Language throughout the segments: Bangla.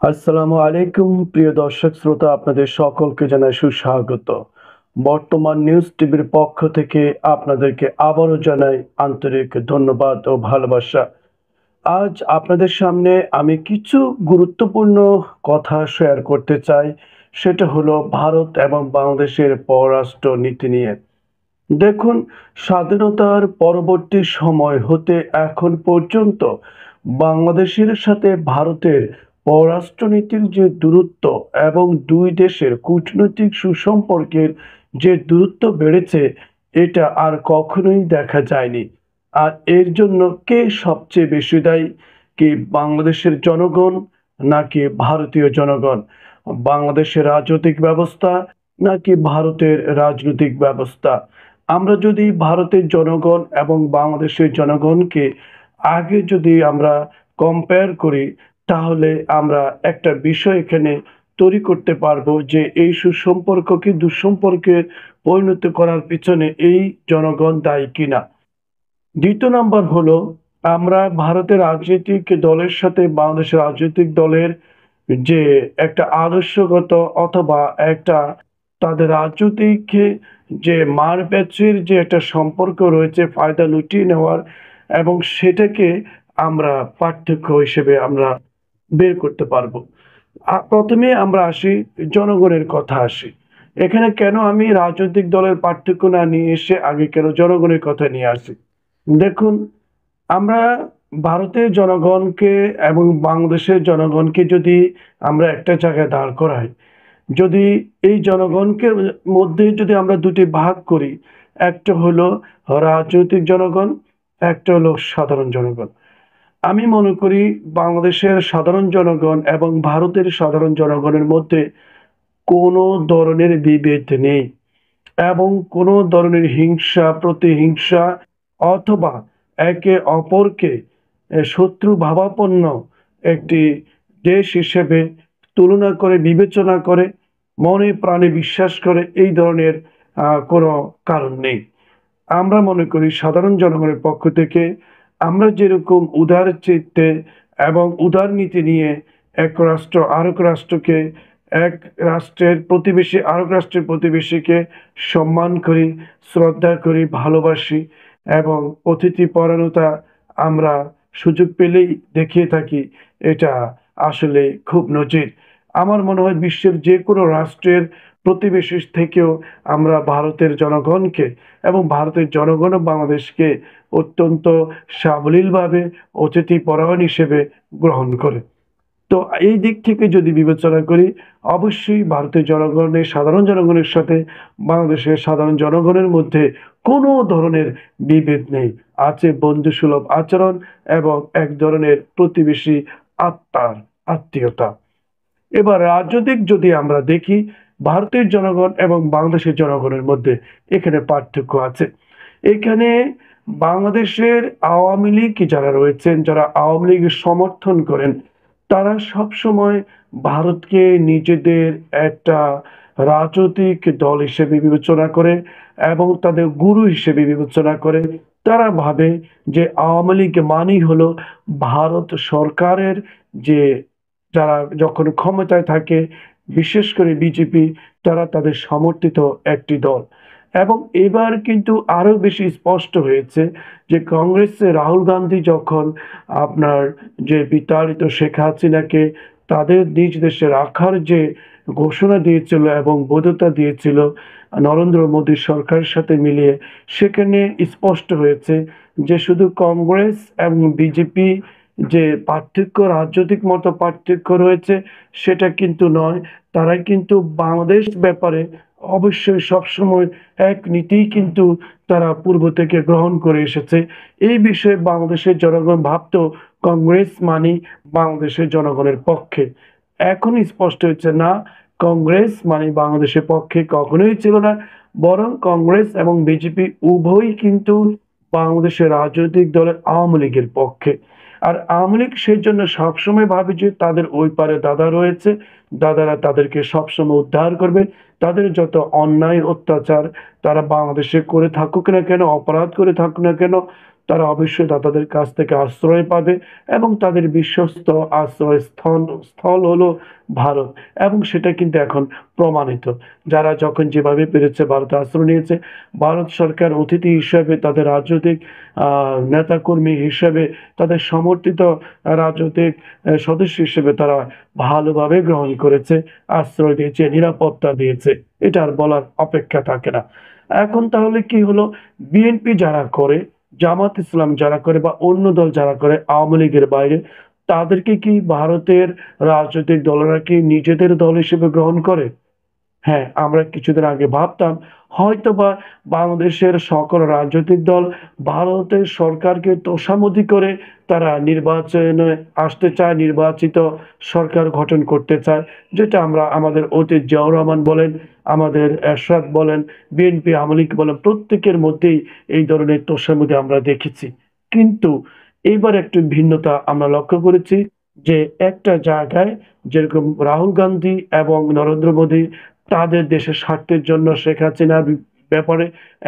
আসসালামু আলাইকুম প্রিয় দর্শক শ্রোতা, আপনাদের সকলকে জানাই সুস্বাগত। বর্তমান নিউজ টিভির পক্ষ থেকে আপনাদেরকে আবারও জানাই আন্তরিক ধন্যবাদ ও ভালোবাসা। আজ আপনাদের সামনে আমি কিছু গুরুত্বপূর্ণ কথা শেয়ার করতে চাই। সেটা হলো ভারত এবং বাংলাদেশের পররাষ্ট্র নীতি নিয়ে। দেখুন, স্বাধীনতার পরবর্তী সময় হতে এখন পর্যন্ত বাংলাদেশের সাথে ভারতের পররাষ্ট্রনীতির যে দূরত্ব এবং দুই দেশের কূটনৈতিক সুসম্পর্কের যে দূরত্ব বেড়েছে, এটা আর কখনোই দেখা যায়নি। আর এর জন্য কে সবচেয়ে বেশি দায়ী? কি বাংলাদেশের জনগণ নাকি ভারতীয় জনগণ? বাংলাদেশের রাজনৈতিক ব্যবস্থা নাকি ভারতের রাজনৈতিক ব্যবস্থা? আমরা যদি ভারতের জনগণ এবং বাংলাদেশের জনগণকে আগে যদি আমরা কম্পেয়ার করি, তাহলে আমরা একটা বিষয় এখানে তৈরি করতে পারবো যে এই সুসম্পর্ককে দুঃসম্পর্কে পরিণত করার পিছনে এই জনগণ দায়ী কিনা। দ্বিতীয় নাম্বার হলো, আমরা ভারতের রাজনৈতিক দলের সাথে বাংলাদেশের রাজনৈতিক দলের যে একটা আদর্শগত অথবা একটা তাদের রাজনৈতিক যে মারপ্যাচের যে একটা সম্পর্ক রয়েছে ফায়দা লুটিয়ে নেওয়ার, এবং সেটাকে আমরা পার্থক্য হিসেবে আমরা বের করতে পারবো। প্রথমে আমরা আসি, জনগণের কথা আসি। এখানে কেন আমি রাজনৈতিক দলের পার্থক্য না নিয়ে এসে আগে কেন জনগণের কথা নিয়ে আসি? দেখুন, আমরা ভারতের জনগণকে এবং বাংলাদেশের জনগণকে যদি আমরা একটা জায়গায় দাঁড় করাই, যদি এই জনগণকে মধ্যে যদি আমরা দুটি ভাগ করি, একটা হলো রাজনৈতিক জনগণ, একটা হলো সাধারণ জনগণ। আমি মনে করি বাংলাদেশের সাধারণ জনগণ এবং ভারতের সাধারণ জনগণের মধ্যে কোনো ধরনের বিভেদ নেই, এবং কোনো ধরনের হিংসা প্রতিহিংসা অথবা একে অপরকে শত্রু ভাবাপন্ন একটি দেশ হিসেবে তুলনা করে বিবেচনা করে মনে প্রাণে বিশ্বাস করে এই ধরনের কোনো কারণ নেই। আমরা মনে করি সাধারণ জনগণের পক্ষ থেকে আমরা যেরকম উদার চিত্তে এবং উদার নীতি নিয়ে এক রাষ্ট্র আরেক রাষ্ট্রকে, এক রাষ্ট্রের প্রতিবেশী আরেক রাষ্ট্রের প্রতিবেশীকে সম্মান করি, শ্রদ্ধা করি, ভালোবাসি এবং অতিথি পরায়ণতা আমরা সুযোগ পেলেই দেখিয়ে থাকি, এটা আসলে খুব নজির। আমার মনে হয় বিশ্বের যে কোনো রাষ্ট্রের প্রতিবেশী থেকেও আমরা ভারতের জনগণকে এবং ভারতের জনগণও বাংলাদেশকে অত্যন্ত সাবলীলভাবে অতিথি পরায়ণ হিসেবে গ্রহণ করে। তো এই দিক থেকে যদি বিবেচনা করি, অবশ্যই ভারতের জনগণের সাধারণ জনগণের সাথে বাংলাদেশের সাধারণ জনগণের মধ্যে কোনো ধরনের বিভেদ নেই। আছে বন্ধুসুলভ আচরণ এবং এক ধরনের প্রতিবেশী আত্মার আত্মীয়তা। এবার রাজনৈতিক যদি আমরা দেখি, ভারতের জনগণ এবং বাংলাদেশের জনগণের মধ্যে এখানে পার্থক্য আছে। এখানে বাংলাদেশের আওয়ামী লীগ যারা রয়েছেন, যারা আওয়ামী লীগের সমর্থন করেন, তারা সবসময় ভারতকে নিজেদের একটা রাজনৈতিক দল হিসেবে বিবেচনা করে এবং তাদের গুরু হিসেবে বিবেচনা করে। তারা ভাবে যে আওয়ামী লীগ মানেই হলো ভারত সরকারের যে, যারা যখন ক্ষমতায় থাকে, বিশেষ করে বিজেপি, তারা তাদের সমর্থিত একটি দল। এবং এবার কিন্তু আরো বেশি স্পষ্ট হয়েছে যে কংগ্রেসে রাহুল গান্ধী যখন আপনার যে বিতাড়িত শেখ হাসিনাকে তাদের নিজ দেশে রাখার যে ঘোষণা দিয়েছিল এবং বৈধতা দিয়েছিল নরেন্দ্র মোদী সরকারের সাথে মিলিয়ে, সেখানে স্পষ্ট হয়েছে যে শুধু কংগ্রেস এবং বিজেপি যে পার্থক্য, রাজনৈতিক মত পার্থক্য রয়েছে, সেটা কিন্তু নয়। তারা কিন্তু বাংলাদেশ ব্যাপারে অবশ্যই সবসময় এক নীতিই কিন্তু তারা পূর্ব থেকে গ্রহণ করে এসেছে। এই বিষয়ে বাংলাদেশের জনগণ ভাবতো কংগ্রেস মানে বাংলাদেশের জনগণের পক্ষে। এখন স্পষ্ট হচ্ছে না, কংগ্রেস মানে বাংলাদেশের পক্ষে কখনোই ছিল না, বরং কংগ্রেস এবং বিজেপি উভয়ই কিন্তু বাংলাদেশের রাজনৈতিক দলের আওয়ামী লীগের পক্ষে। আর আওয়ামী লীগ সেই জন্য সবসময় ভাবে যে তাদের ওই পারে দাদা রয়েছে, দাদারা তাদেরকে সবসময় উদ্ধার করবে। তাদের যত অন্যায় অত্যাচার তারা বাংলাদেশে করে থাকুক না কেন, অপরাধ করে থাকুক না কেন, তারা অবশ্যই তাদের কাছ থেকে আশ্রয় পাবে এবং তাদের বিশ্বস্ত আশ্রয় স্থল হলো ভারত এবং সেটা কিন্তু এখন প্রমাণিত। যারা যখন যেভাবে পেরেছে ভারতে আশ্রয় নিয়েছে, ভারত সরকার অতিথি হিসেবে তাদের রাজনৈতিক নেতাকর্মী হিসেবে তাদের সমর্থিত রাজনৈতিক সদস্য হিসেবে তারা ভালোভাবে গ্রহণ করেছে, আশ্রয় দিয়েছে, নিরাপত্তা দিয়েছে। এটা আর বলার অপেক্ষা থাকে না। এখন তাহলে কি হলো, বিএনপি যারা করে, জামাত ইসলাম যারা করে বা অন্য দল যারা করে আওয়ামী লীগের বাইরে, তাদেরকে কি ভারতের রাজনৈতিক দলেরা কি নিজেদের দল হিসেবে গ্রহণ করে? হ্যাঁ, আমরা কিছুদিন আগে ভাবতাম হয়তোবা বাংলাদেশের সকল রাজনৈতিক দল ভারতের সরকারকে তোষামোদী করে তারা নির্বাচনে আসতে চায়, নির্বাচিত সরকার গঠন করতে চায়। যেটা আমরা আমাদের অতীত জিয়াউর রহমান বলেন, আমাদের এরশাদ বলেন, বিএনপি আওয়ামী লীগ বলেন, প্রত্যেকের মধ্যেই এই ধরনের তোষামোদী আমরা দেখেছি। কিন্তু এইবার একটু ভিন্নতা আমরা লক্ষ্য করেছি যে একটা জায়গায় যেরকম রাহুল গান্ধী এবং নরেন্দ্র মোদী তাদের দেশের স্বার্থের জন্য শেখ হাসিনার ব্যাপারে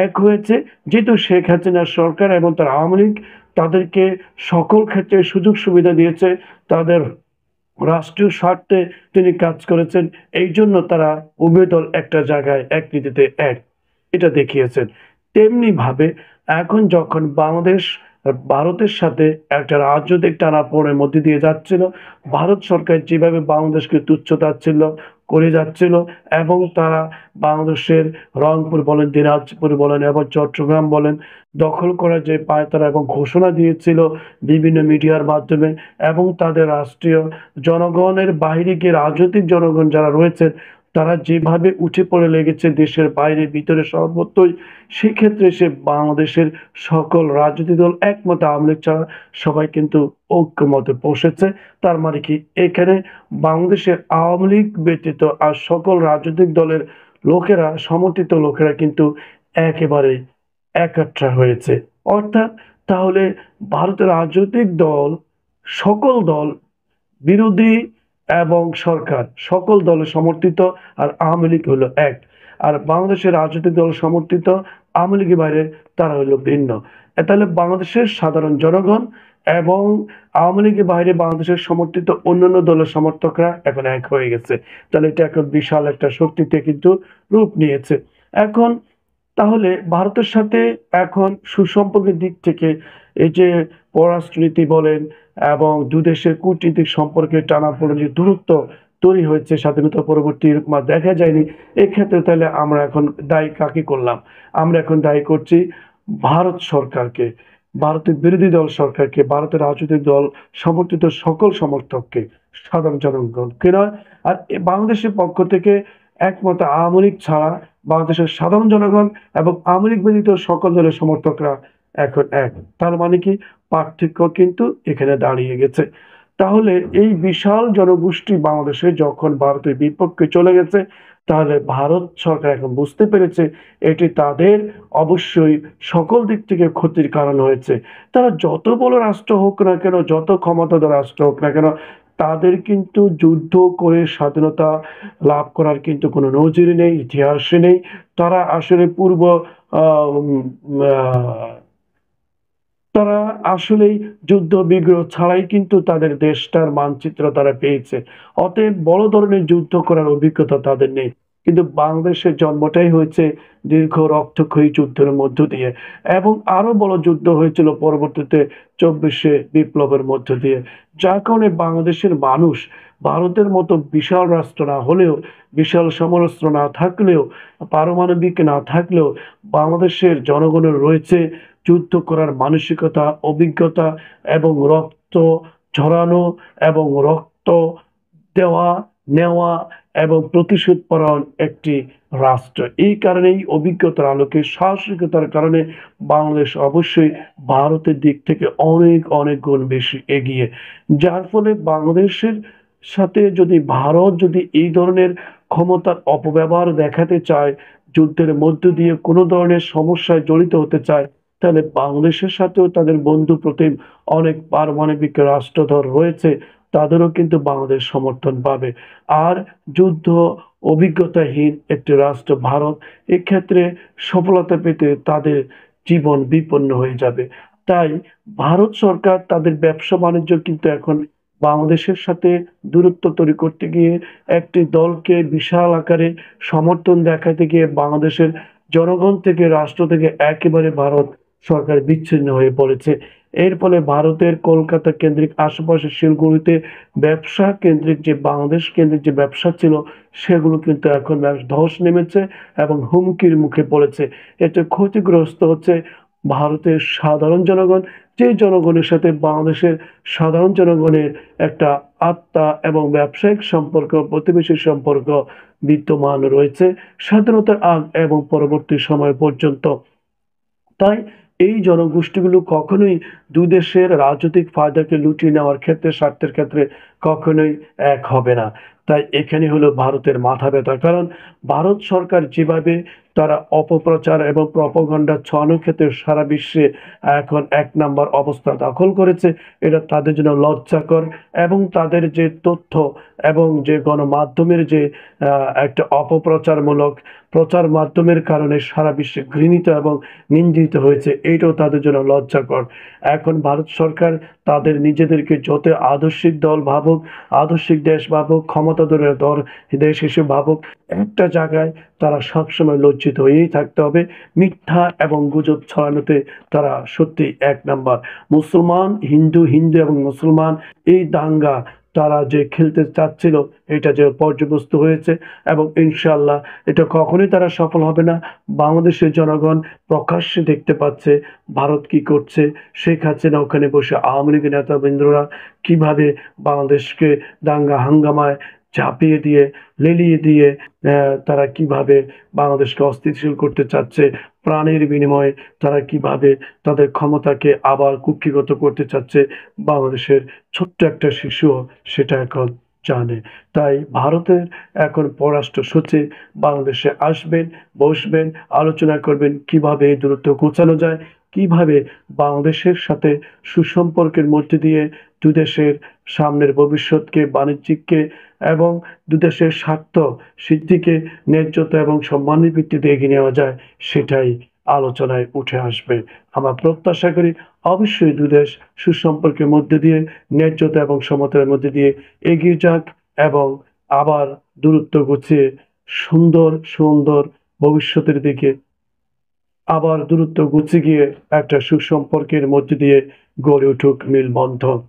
এক হয়েছে, যেহেতু শেখ হাসিনার সরকার এবং তার আওয়ামী লীগ তাদেরকে সকল ক্ষেত্রে সুযোগ সুবিধা দিয়েছে, তাদের রাষ্ট্রীয় স্বার্থে তিনি কাজ করেছেন, এই জন্য তারা উভয় দল একটা জায়গায় এক নীতিতে এক, এটা দেখিয়েছেন। তেমনি ভাবে এখন যখন বাংলাদেশ ভারতের সাথে একটা রাজনৈতিক টানাপোড়েনের মধ্যে দিয়ে যাচ্ছিল, ভারত সরকার যেভাবে বাংলাদেশকে তুচ্ছ-তাচ্ছিল্য করে যাচ্ছিল এবং তারা বাংলাদেশের রংপুর বলেন, দিনাজপুর বলেন এবং চট্টগ্রাম বলেন দখল করার যে পায়তারা এবং ঘোষণা দিয়েছিল বিভিন্ন মিডিয়ার মাধ্যমে, এবং তাদের রাষ্ট্রীয় জনগণের বাইরে গিয়ে রাজনৈতিক জনগণ যারা রয়েছেন তারা যেভাবে উঠে পড়ে লেগেছে দেশের বাইরে ভিতরে সর্বত্রই, সেক্ষেত্রে সে বাংলাদেশের সকল রাজনৈতিক দল একমত, আওয়ামী লীগ ছাড়া সবাই কিন্তু ঐক্যমতে বসেছে। তার মানে কি, এখানে বাংলাদেশের আওয়ামী লীগ ব্যতীত আর সকল রাজনৈতিক দলের লোকেরা, সমর্থিত লোকেরা কিন্তু একেবারে একাট্টা হয়েছে। অর্থাৎ তাহলে ভারতের রাজনৈতিক দল, সকল দল, বিরোধী এবং সরকার সকল দলে সমর্থিত, আর আওয়ামী লীগ হলো এক। আর বাংলাদেশের রাজনৈতিক দল সমর্থিত আওয়ামী লীগের বাইরে তারা হলো ভিন্ন। তাহলে বাংলাদেশের সাধারণ জনগণ এবং আওয়ামী লীগের বাইরে বাংলাদেশের সমর্থিত অন্যান্য দলের সমর্থকরা এখন এক হয়ে গেছে। তাহলে এটা এখন বিশাল একটা শক্তিতে কিন্তু রূপ নিয়েছে। এখন তাহলে ভারতের সাথে এখন সুসম্পর্কের দিক থেকে এই যে পররাষ্ট্রনীতি বলেন এবং দুদেশের কূটনীতিক সম্পর্কে টানাপোড়েনের দূরত্ব তৈরি হয়েছে স্বাধীনতা পরবর্তী, এরকম আর দেখা যায়নি। এক্ষেত্রে তাহলে আমরা এখন দায়ী কাকে করলাম? আমরা এখন দায়ী করছি ভারত সরকারকে, ভারতের বিরোধী দল সরকারকে, ভারতের রাজনৈতিক দল সমর্থিত সকল সমর্থককে, সাধারণ জনগণকে নয়। আর বাংলাদেশের পক্ষ থেকে একমত আওয়ামী লীগ ছাড়া বাংলাদেশের সাধারণ জনগণ এবং আওয়ামী লীগ ব্যতীত সকল দলের সমর্থকরা এখন এক। তার মানে কি, পার্থক্য কিন্তু এখানে দাঁড়িয়ে গেছে। তাহলে এই বিশাল জনগোষ্ঠী বাংলাদেশে যখন ভারতের বিপক্ষে চলে গেছে, তাহলে ভারত সরকার এখন বুঝতে পেরেছে এটি তাদের অবশ্যই সকল দিক থেকে ক্ষতির কারণ হয়েছে। তারা যত বড় রাষ্ট্র হোক না কেন, যত ক্ষমতাধর রাষ্ট্র হোক না কেন, তাদের কিন্তু যুদ্ধ করে স্বাধীনতা লাভ করার কিন্তু কোনো নজির নেই, ইতিহাসে নেই। তারা আসলে তারা আসলেই যুদ্ধ বিগ্রহ ছাড়াই কিন্তু তাদের দেশটার মানচিত্র তারা পেয়েছে। অতএব বড় ধরনের যুদ্ধ করার অভিজ্ঞতা তাদের নেই। কিন্তু বাংলাদেশের জন্মটাই হয়েছে দীর্ঘ রক্তক্ষয়ী যুদ্ধের মধ্য দিয়ে, এবং আরো বড় যুদ্ধ হয়েছিল পরবর্তীতে 24শে বিপ্লবের মধ্য দিয়ে। যার কারণে বাংলাদেশের মানুষ ভারতের মতো বিশাল রাষ্ট্র না হলেও, বিশাল সমরাস্ত্র না থাকলেও, পারমাণবিক না থাকলেও বাংলাদেশের জনগণের রয়েছে যুদ্ধ করার মানসিকতা, অভিজ্ঞতা এবং রক্ত ঝরানো এবং রক্ত দেওয়া, নেওয়া এবং প্রতিশোধ পরায়ণ একটি রাষ্ট্র। এই কারণেই অভিজ্ঞতার আলোকে, সাহসিকতার কারণে বাংলাদেশ অবশ্যই ভারতের দিক থেকে অনেক অনেক গুণ বেশি এগিয়ে। যার ফলে বাংলাদেশের সাথে যদি ভারত যদি এই ধরনের ক্ষমতার অপব্যবহার দেখাতে চায়, যুদ্ধের মধ্য দিয়ে কোনো ধরনের সমস্যায় জড়িত হতে চায়, তাহলে বাংলাদেশের সাথেও তাদের বন্ধু প্রতিম অনেক পারমাণবিক রাষ্ট্রধর রয়েছে, তাদেরও কিন্তু বাংলাদেশ সমর্থন পাবে। আর যুদ্ধ অভিজ্ঞতাহীন একটি রাষ্ট্র ভারত এক্ষেত্রে সফলতা পেতে তাদের জীবন বিপন্ন হয়ে যাবে। তাই ভারত সরকার তাদের ব্যবসা বাণিজ্য কিন্তু এখন বাংলাদেশের সাথে দূরত্ব তৈরি করতে গিয়ে একটি দলকে বিশাল আকারে সমর্থন দেখাতে গিয়ে বাংলাদেশের জনগণ থেকে, রাষ্ট্র থেকে একেবারে ভারত সরকার বিচ্ছিন্ন হয়ে পড়েছে। এর ফলে ভারতের কলকাতা কেন্দ্রিক আশেপাশে শিলিগুড়িতে ব্যবসা কেন্দ্রিক যে বাংলাদেশ কেন্দ্রিক যে ব্যবসা ছিল সেগুলো কিন্তু এখন ধস নেমেছে এবং হুমকির মুখে পড়েছে। এতে ক্ষতিগ্রস্ত হচ্ছে ভারতের সাধারণ জনগণ, যে জনগণের সাথে বাংলাদেশের সাধারণ জনগণের একটা আত্মা এবং ব্যবসায়িক সম্পর্ক, প্রতিবেশী সম্পর্ক বিদ্যমান রয়েছে স্বাধীনতার আগ এবং পরবর্তী সময় পর্যন্ত। তাই এই জনগোষ্ঠীগুলো কখনোই দুই দেশের রাজনৈতিক ফায়দাকে লুটিয়ে নেওয়ার ক্ষেত্রে, স্বার্থের ক্ষেত্রে কখনোই এক হবে না। তাই এখানে হলো ভারতের মাথা ব্যথা। কারণ ভারত সরকার যেভাবে তারা অপপ্রচার এবং প্রপাগান্ডা ছড়ানোর ক্ষেত্রে সারা বিশ্বে এখন ১ নাম্বার অবস্থা দখল করেছে, এটা তাদের জন্য লজ্জাকর। এবং তাদের যে তথ্য এবং যে গণমাধ্যমের যে একটা অপপ্রচারমূলক প্রচার মাধ্যমের কারণে সারা বিশ্বে ঘৃণিত এবং নিন্দিত হয়েছে, এইটাও তাদের জন্য লজ্জাকর। এখন ভারত সরকার তাদের নিজেদেরকে যত আদর্শিক দল ভাবুক, আদর্শিক দেশ ভাবুক, ক্ষমতাধরের দেশ হিসেবে ভাবুক, একটা জায়গায় তারা সবসময় লজ্জিত হয়েই থাকতে হবে। মিথ্যা এবং গুজব ছড়ানোতে তারা সত্যি ১ নাম্বার। মুসলমান, হিন্দু, হিন্দু এবং মুসলমান এই দাঙ্গা তারা যে খেলতে চাচ্ছিল এটা যে পর্যবস্তু হয়েছে এবং ইনশাআল্লাহ এটা কখনোই তারা সফল হবে না। বাংলাদেশের জনগণ প্রকাশ্যে দেখতে পাচ্ছে ভারত কি করছে। শেখ হাসিনা ওখানে বসে আওয়ামী লীগের নেতাবৃন্দরা কিভাবে বাংলাদেশকে দাঙ্গা হাঙ্গামায় ঝাঁপিয়ে দিয়ে, লেলিয়ে দিয়ে তারা কিভাবে বাংলাদেশকে অস্থিতিশীল করতে চাচ্ছে। প্রাণের বিনিময়ে তারা কিভাবে তাদের ক্ষমতাকে আবার কুক্ষিগত করতে চাচ্ছে, বাংলাদেশের ছোট্ট একটা শিশুও সেটা এখন জানে। তাই ভারতের এখন পররাষ্ট্র সচিব বাংলাদেশে আসবেন, বসবেন, আলোচনা করবেন কিভাবে এই দূরত্ব ঘোচানো যায়, কিভাবে বাংলাদেশের সাথে সুসম্পর্কের মধ্যে দিয়ে দুদেশের সামনের ভবিষ্যৎকে, বাণিজ্যিককে এবং দুদেশের স্বার্থ সিদ্ধিকে ন্যায্যতা এবং সম্মানের ভিত্তিতে এগিয়ে নেওয়া যায়, সেটাই আলোচনায় উঠে আসবে। আমরা প্রত্যাশা করি অবশ্যই দুদেশ সুসম্পর্কের মধ্যে দিয়ে, ন্যায্যতা এবং সমতার মধ্যে দিয়ে এগিয়ে যাক এবং আবার দূরত্ব ঘুচিয়ে সুন্দর, সুন্দর ভবিষ্যতের দিকে আবার দূরত্ব ঘুচে গিয়ে একটা সুসম্পর্কের মধ্যে দিয়ে গড়ে উঠুক মেলবন্ধন।